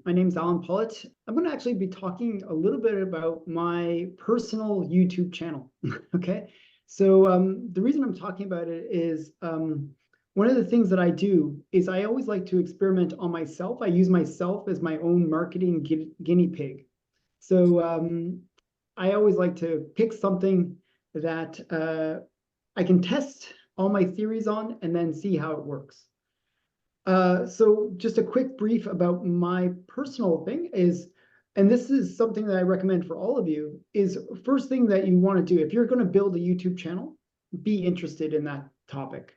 My name's Allan Pollett. I'm going to actually be talking a little bit about my personal YouTube channel. Okay. So the reason I'm talking about it is one of the things that I do is I always like to experiment on myself. I use myself as my own marketing guinea pig. So I always like to pick something that I can test all my theories on and then see how it works. So just a quick brief about my personal thing is, and this is something that I recommend for all of you, is first thing that you want to do, if you're going to build a YouTube channel, be interested in that topic.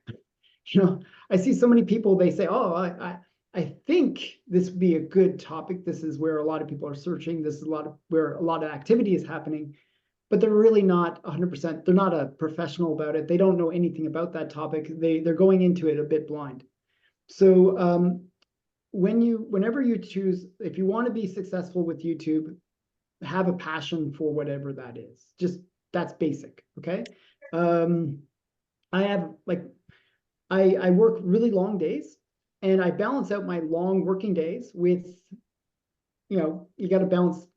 I see so many people, they say, oh, I think this would be a good topic. This is where a lot of people are searching. This is where a lot of activity is happening, but they're really not 100%. They're not a professional about it. They don't know anything about that topic. They're going into it a bit blind. So whenever you choose, if you want to be successful with YouTube, have a passion for whatever that is. Just that's basic. Okay. I have I work really long days, and I balance out my long working days with, you got to balance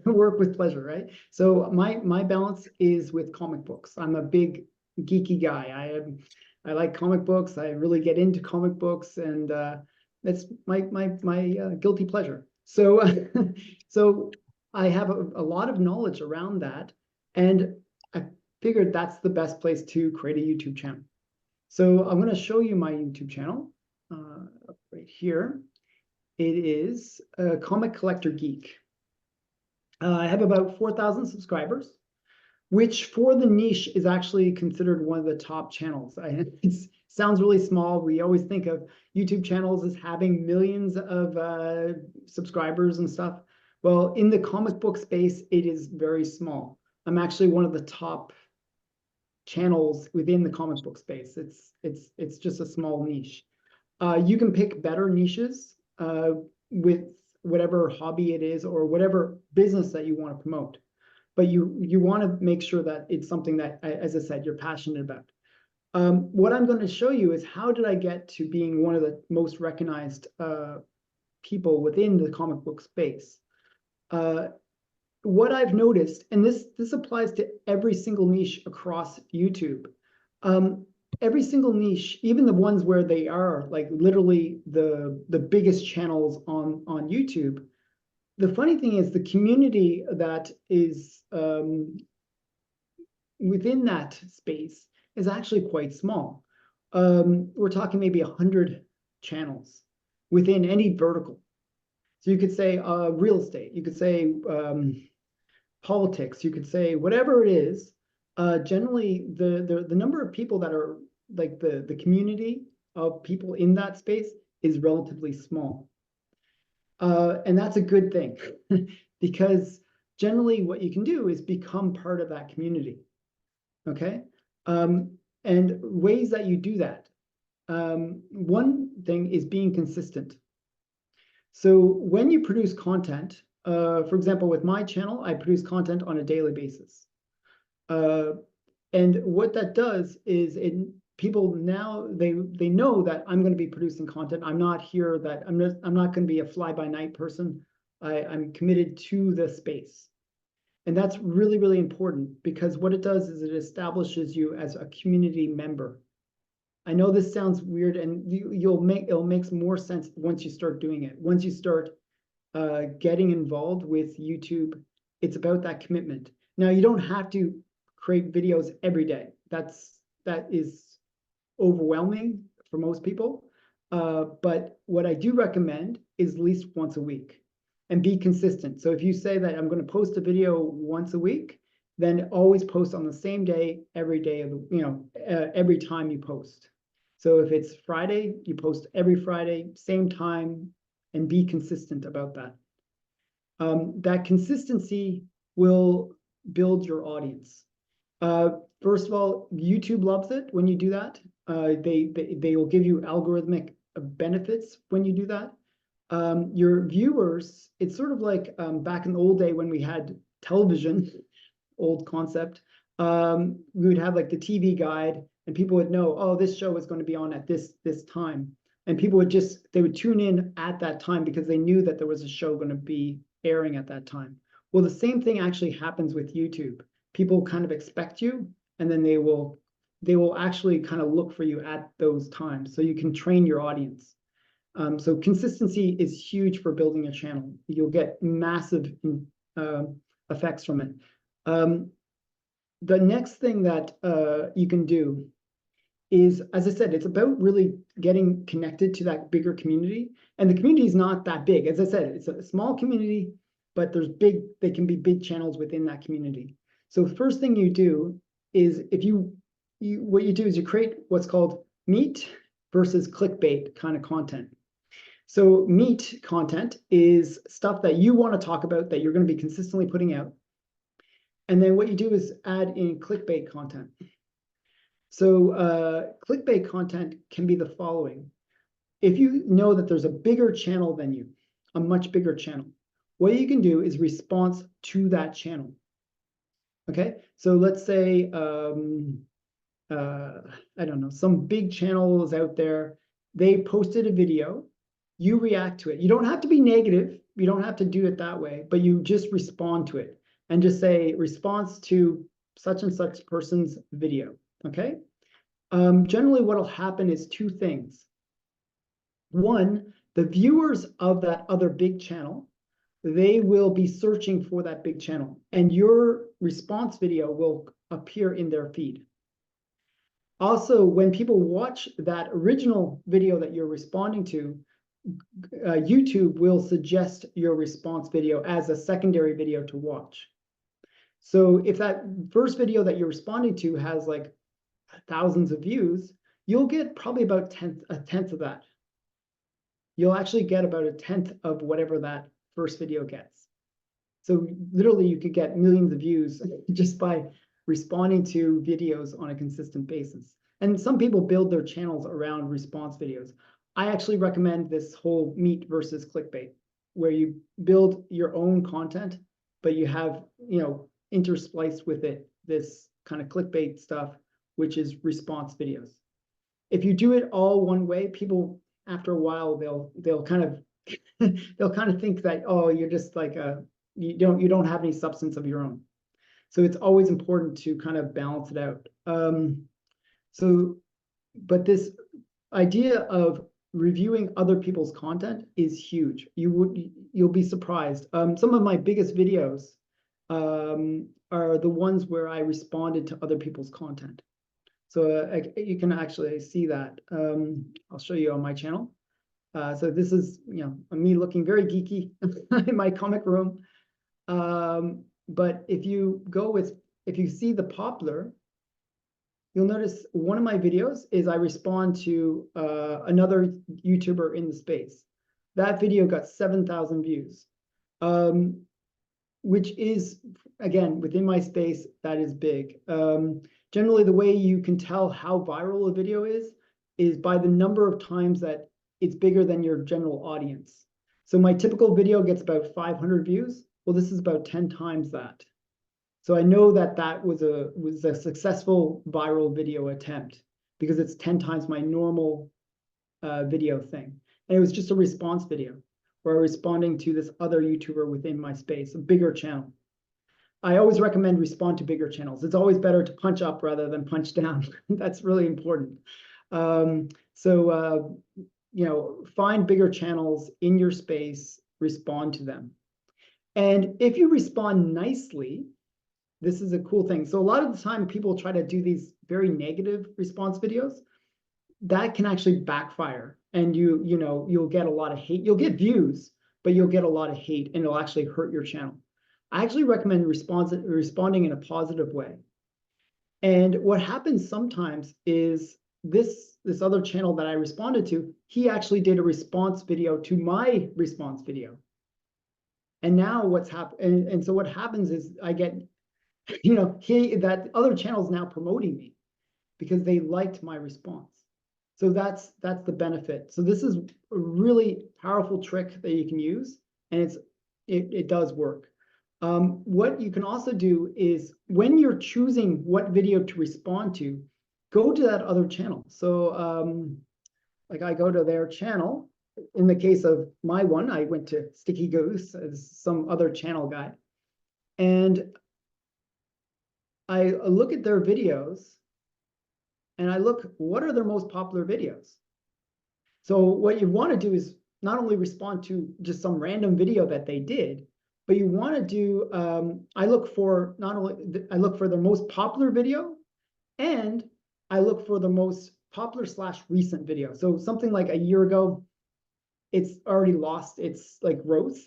work with pleasure, right? So my balance is with comic books. I'm a big geeky guy. I like comic books. I really get into comic books, and it's my guilty pleasure. So so I have a lot of knowledge around that, and I figured that's the best place to create a YouTube channel. So I'm going to show you my YouTube channel right here. It is Comic Collector Geek. I have about 4,000 subscribers, which for the niche is actually considered one of the top channels. It sounds really small. We always think of YouTube channels as having millions of subscribers and stuff. Well, in the comic book space, it is very small. I'm actually one of the top channels within the comic book space. It's just a small niche. You can pick better niches with whatever hobby it is or whatever business that you want to promote. But you want to make sure that it's something that, as I said, you're passionate about. What I'm going to show you is how did I get to being one of the most recognized people within the comic book space. What I've noticed, and this applies to every single niche across YouTube, every single niche, even the ones where they are like literally the biggest channels on YouTube. The funny thing is the community that is within that space is actually quite small. We're talking maybe 100 channels within any vertical. So you could say real estate, you could say politics, you could say whatever it is. Generally, the number of people that are like the community of people in that space is relatively small. And that's a good thing because generally what you can do is become part of that community. Okay. And ways that you do that. One thing is being consistent. So when you produce content, for example, with my channel, I produce content on a daily basis. And what that does is people now they know that I'm going to be producing content. I'm not here that I'm not going to be a fly-by-night person. I'm committed to the space. And that's really, really important because what it does is it establishes you as a community member. I know this sounds weird, and it'll make more sense once you start doing it. Once you start getting involved with YouTube, it's about that commitment. Now, you don't have to create videos every day. That is overwhelming for most people. But what I do recommend is at least once a week and be consistent. So if you say that I'm going to post a video once a week, then always post on the same day, every day of the, every time you post. So if it's Friday, you post every Friday, same time, and be consistent about that. That consistency will build your audience. First of all, YouTube loves it when you do that. They will give you algorithmic benefits when you do that. Your viewers, it's sort of like back in the old day when we had television, old concept, we would have like the TV guide and people would know, oh, this show is going to be on at this time. and people would they would tune in at that time because they knew that there was a show going to be airing at that time. Well, the same thing actually happens with YouTube. People kind of expect you, and then they will actually kind of look for you at those times, so you can train your audience. So consistency is huge for building a channel. You'll get massive effects from it. The next thing that you can do is, as I said, it's about really getting connected to that bigger community. And the community is not that big. As I said, it's a small community, but they can be big channels within that community. So first thing you do is what you do is you create what's called meat versus clickbait kind of content. So meat content is stuff that you want to talk about that you're going to be consistently putting out. And then what you do is add in clickbait content. So clickbait content can be the following. If you know that there's a bigger channel than you, a much bigger channel, what you can do is response to that channel. Okay, so let's say, I don't know, some big channel is out there. They posted a video. You react to it. You don't have to be negative. You don't have to do it that way, but you just respond to it and just say response to such and such person's video. Okay. Generally, what will happen is two things. One, the viewers of that other big channel, they will be searching for that big channel, and your response video will appear in their feed. Also, when people watch that original video that you're responding to, YouTube will suggest your response video as a secondary video to watch. So if that first video that you're responding to has like thousands of views, you'll get probably about a tenth of that. You'll actually get about a tenth of whatever that first video gets. So literally you could get millions of views just by responding to videos on a consistent basis. And some people build their channels around response videos. I actually recommend this whole meat versus clickbait, where you build your own content, but you have, interspliced with it this kind of clickbait stuff, which is response videos. If you do it all one way, people after a while they'll kind of think that, oh, you're just like you don't have any substance of your own. So it's always important to kind of balance it out. But this idea of reviewing other people's content is huge. You'll be surprised. Some of my biggest videos are the ones where I responded to other people's content. So you can actually see that. I'll show you on my channel. So this is me looking very geeky in my comic room. But if you see the popular, you'll notice one of my videos is I respond to another YouTuber in the space. That video got 7,000 views, which is, again, within my space, that is big. Generally, the way you can tell how viral a video is by the number of times that it's bigger than your general audience. So my typical video gets about 500 views. Well, this is about 10 times that. So I know that was a successful viral video attempt because it's 10 times my normal video thing. And it was just a response video where I was responding to this other YouTuber within my space, a bigger channel. I always recommend respond to bigger channels. It's always better to punch up rather than punch down. That's really important. Find bigger channels in your space, respond to them. And if you respond nicely, this is a cool thing. So a lot of the time people try to do these very negative response videos. That can actually backfire, and you'll get a lot of hate. You'll get views, but you'll get a lot of hate, and it'll actually hurt your channel. I actually recommend responding in a positive way. And what happens sometimes is this other channel that I responded to, he actually did a response video to my response video. And now what's happened, and so what happens is I get, that other channel is now promoting me because they liked my response. So that's the benefit. So this is a really powerful trick that you can use, and it does work. What you can also do is when you're choosing what video to respond to, go to that other channel. So like I go to their channel. In the case of my one, I went to Sticky Goose as some other channel guy. And I look at their videos and I look, what are their most popular videos? So what you want to do is not only respond to just some random video that they did, but you want to do, I look for I look for the most popular video, and I look for the most popular / recent video. So something like a year ago, it's already lost its like growth.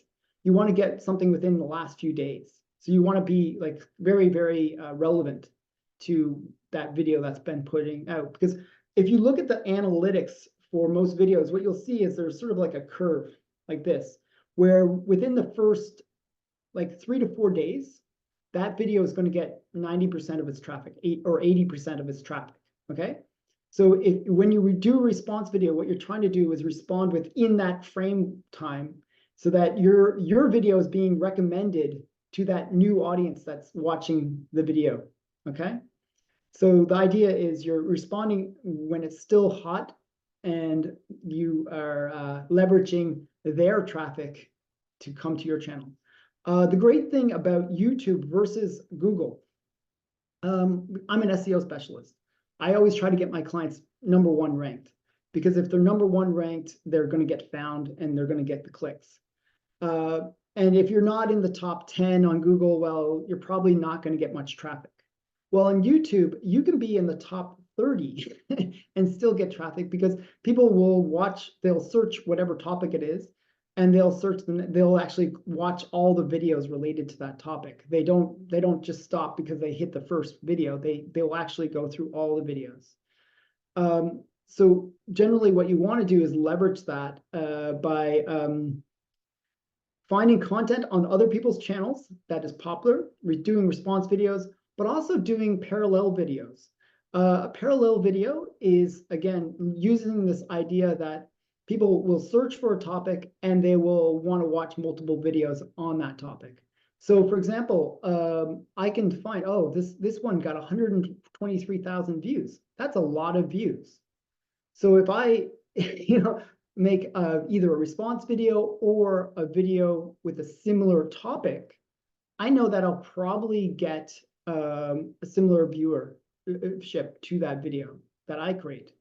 You want to get something within the last few days. So you want to be like very, very relevant to that video that's been putting out. Because if you look at the analytics for most videos, what you'll see is there's sort of like a curve like this, where within the first like 3 to 4 days, that video is going to get 90% of its traffic, 80% of its traffic. Okay. So when you do a response video, what you're trying to do is respond within that frame time so that your video is being recommended to that new audience that's watching the video. Okay. So the idea is you're responding when it's still hot and you are leveraging their traffic to come to your channel. The great thing about YouTube versus Google, I'm an SEO specialist. I always try to get my clients #1 ranked, because if they're #1 ranked, they're going to get found and they're going to get the clicks. And if you're not in the top 10 on Google, well, you're probably not going to get much traffic. Well, on YouTube, you can be in the top 30 and still get traffic, because people will watch, they'll search whatever topic it is, and they'll actually watch all the videos related to that topic. They don't just stop because they hit the first video. They'll actually go through all the videos. So generally what you want to do is leverage that by finding content on other people's channels that is popular, doing response videos, but also doing parallel videos. A parallel video is, again, using this idea that people will search for a topic and they will want to watch multiple videos on that topic. So for example, I can find, oh, this one got 123,000 views. That's a lot of views. So if I, make either a response video or a video with a similar topic, I know that I'll probably get a similar viewership to that video that I create.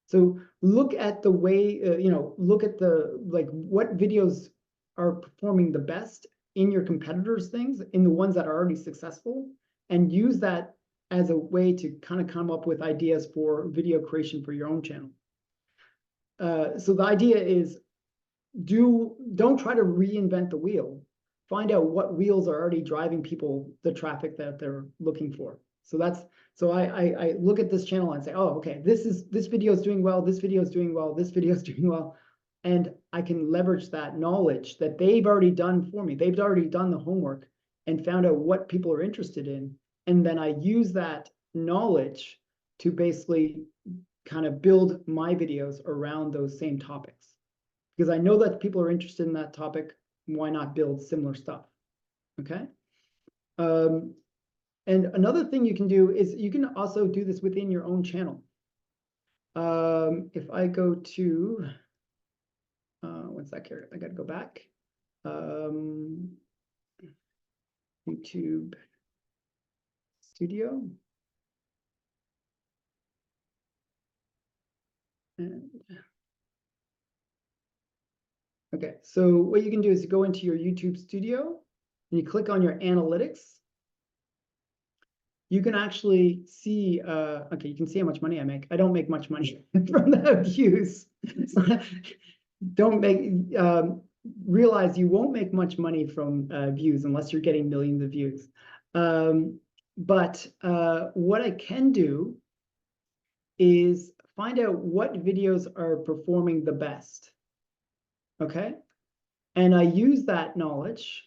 So look at the way, look at what videos are performing the best in your competitors' things, in the ones that are already successful, and use that as a way to kind of come up with ideas for video creation for your own channel. So the idea is, don't try to reinvent the wheel. Find out what wheels are already driving people the traffic that they're looking for. So I look at this channel and say, oh, okay, this video is doing well, this video is doing well, this video is doing well. And I can leverage that knowledge that they've already done for me. They've already done the homework and found out what people are interested in. And then I use that knowledge to basically kind of build my videos around those same topics. Because I know that people are interested in that topic, why not build similar stuff? Okay. And another thing you can do is you can also do this within your own channel. If I go to, one sec here, I got to go back. YouTube Studio. And okay, so what you can do is you go into your YouTube Studio and you click on your analytics. You can actually see, okay, you can see how much money I make. I don't make much money from the views. Don't make, realize you won't make much money from views unless you're getting millions of views. But what I can do is find out what videos are performing the best. Okay, and I use that knowledge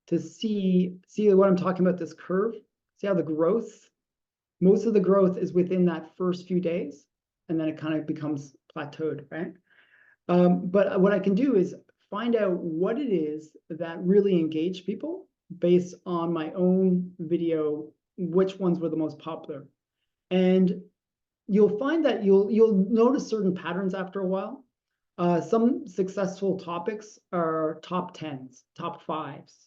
to see what I'm talking about, this curve. See how the growth, most of the growth is within that first few days, and then it kind of becomes plateaued, right? But what I can do is find out what it is that really engaged people based on my own video, which ones were the most popular. And you'll find that you'll notice certain patterns after a while. Some successful topics are top 10s, top 5s.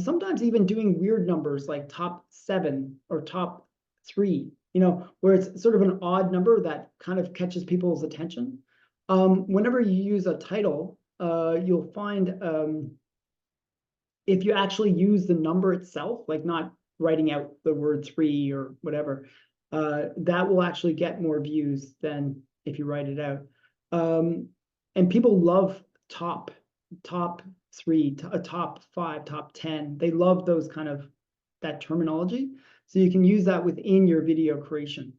Sometimes even doing weird numbers like top 7 or top 3, where it's sort of an odd number that kind of catches people's attention. Whenever you use a title, you'll find if you actually use the number itself, like not writing out the word 3 or whatever, that will actually get more views than if you write it out. And people love top 3, top 5, top 10. They love those kind of that terminology. So you can use that within your video creation.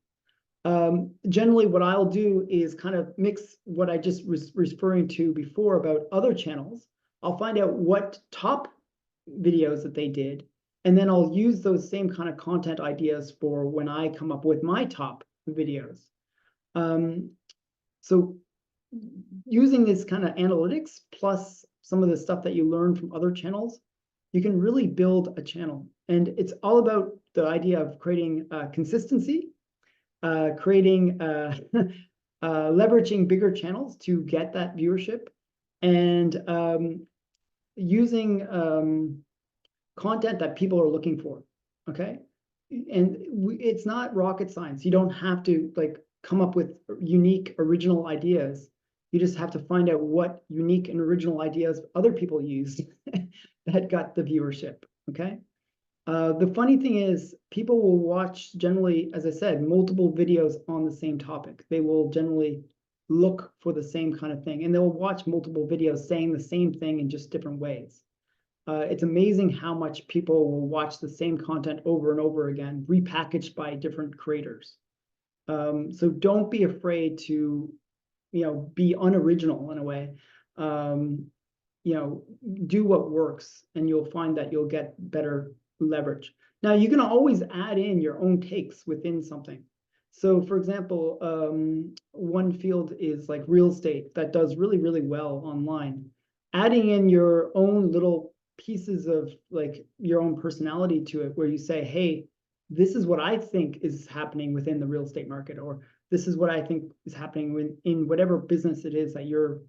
Generally, what I'll do is kind of mix what I just was referring to before about other channels. I'll find out what top videos that they did, and then I'll use those same kind of content ideas for when I come up with my top videos. So using this kind of analytics plus some of the stuff that you learn from other channels, you can really build a channel. And it's all about the idea of creating consistency, leveraging bigger channels to get that viewership, and using content that people are looking for. Okay, and it's not rocket science. You don't have to like come up with unique, original ideas. You just have to find out what unique and original ideas other people used that got the viewership. Okay. The funny thing is, people will watch generally, as I said, multiple videos on the same topic. They will generally look for the same kind of thing, and they'll watch multiple videos saying the same thing in just different ways. It's amazing how much people will watch the same content over and over again, repackaged by different creators. So don't be afraid to, be unoriginal in a way. Do what works, and you'll find that you'll get better leverage. Now, you can always add in your own takes within something. So, for example, one field is like real estate that does really, really well online. Adding in your own little pieces of like your own personality to it, where you say, hey, this is what I think is happening within the real estate market, or this is what I think is happening in whatever business it is that you're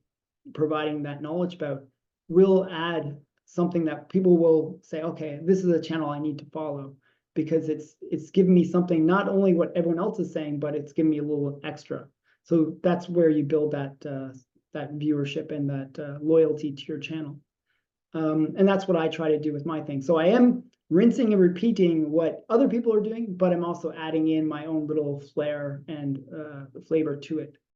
providing that knowledge about, will add something that people will say, okay, this is a channel I need to follow, because it's giving me something, not only what everyone else is saying, but it's giving me a little extra. So that's where you build that that viewership and that loyalty to your channel. And that's what I try to do with my thing. So I am rinsing and repeating what other people are doing, but I'm also adding in my own little flair and flavor to it.